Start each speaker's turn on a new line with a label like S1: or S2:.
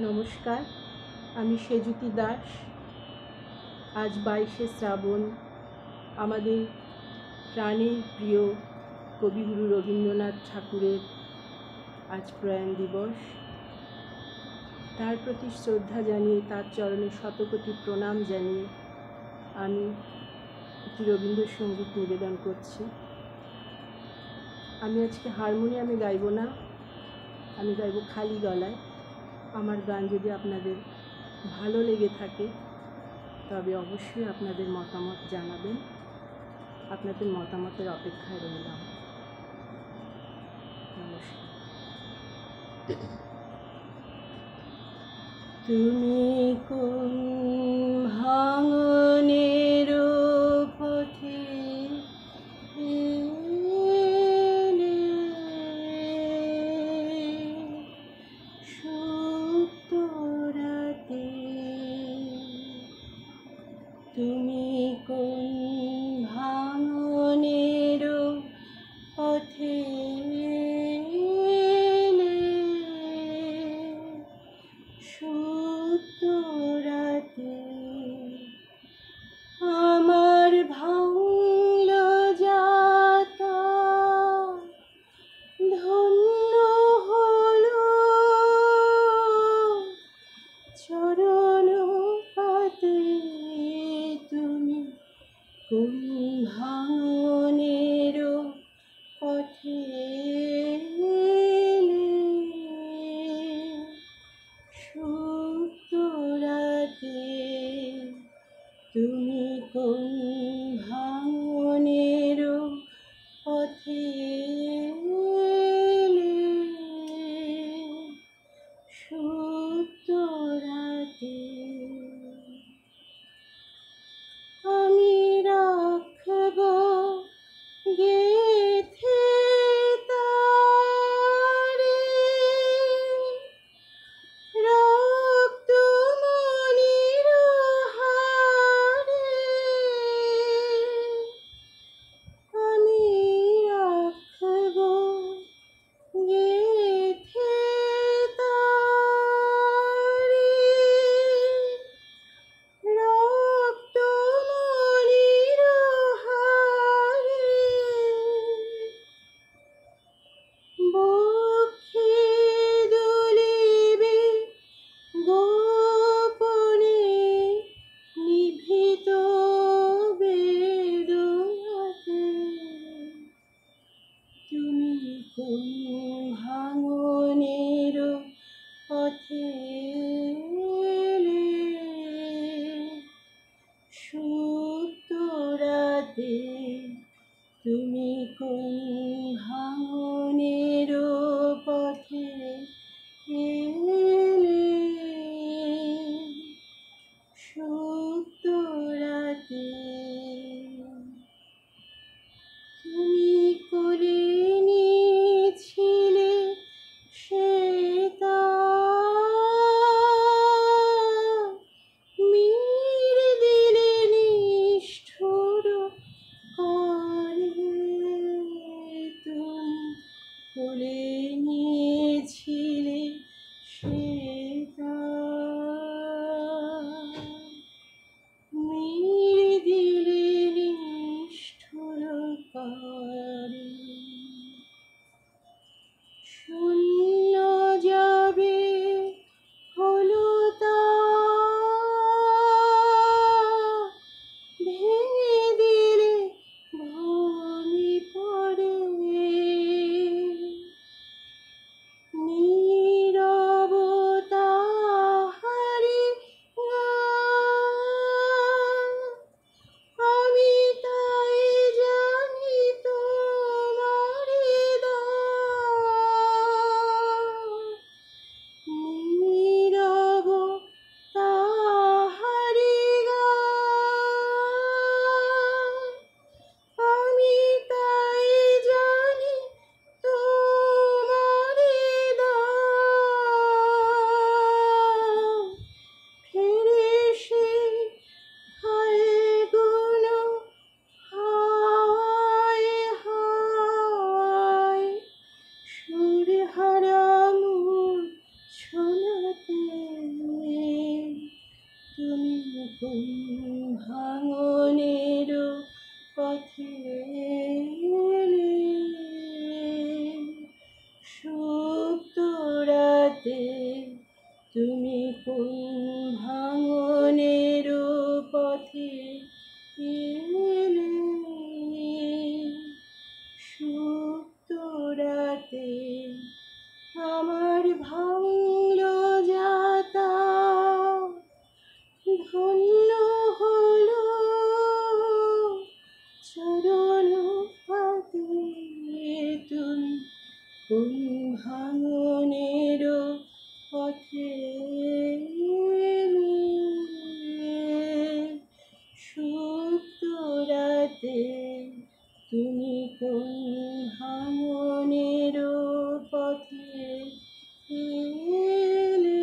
S1: নমস্কার, আমি সেজুতি দাস। আজ 22শে শ্রাবণ, আমাদের প্রাণের প্রিয় কবিগুরু রবীন্দ্রনাথ ঠাকুরের আজ প্রয়াণ দিবস। তার প্রতি শ্রদ্ধা জানিয়ে, তার চরণে শতকোটি প্রণাম জানিয়ে আমি একটি রবীন্দ্রসঙ্গীত নিবেদন করছি। আমি আজকে হারমোনিয়ামে গাইব না, আমি গাইব খালি গলায়। আমার গান যদি আপনাদের ভালো লেগে থাকে তবে অবশ্যই আপনাদের মতামত জানাবেন। আপনাদের মতামতের অপেক্ষায় রইলাম। নমস্কার। তুমি কোন ভাঙনের পথে তুমি কোন ভাঙনের পথে সুতরাতে আমার ভাঙল যাতা ধন্য হলো চরণ পাতে। তুমি কোন ভাঙনের পথে সুতরাতে তুমি কোন ভাঙনের পথে সুতরাতে আমি রাখব গেথে তারে রক্তমণির হারে। আমি রাখব গেথে তারে রক্তমণির হারে। বক্ষে দুলিবে গোপনে নিভৃত বেদনাতে। তুমি কোন ভাঙনের পথে সুতরাতে তুমি কোন ভাঙনের পথে সুতরাতে তুমি কোলে নিয়েছিলে সে রাতে তুমি কোন ভাঙনের পথে এলে? সুপ্ত রাতে আমার ভাঙল যাতা, ধন্য হলো চরণ পাতে তুমি কোন ভাঙনের পথে এলে? সুপ্ত রাতে তুমি কোন ভাঙনের পথে এলে?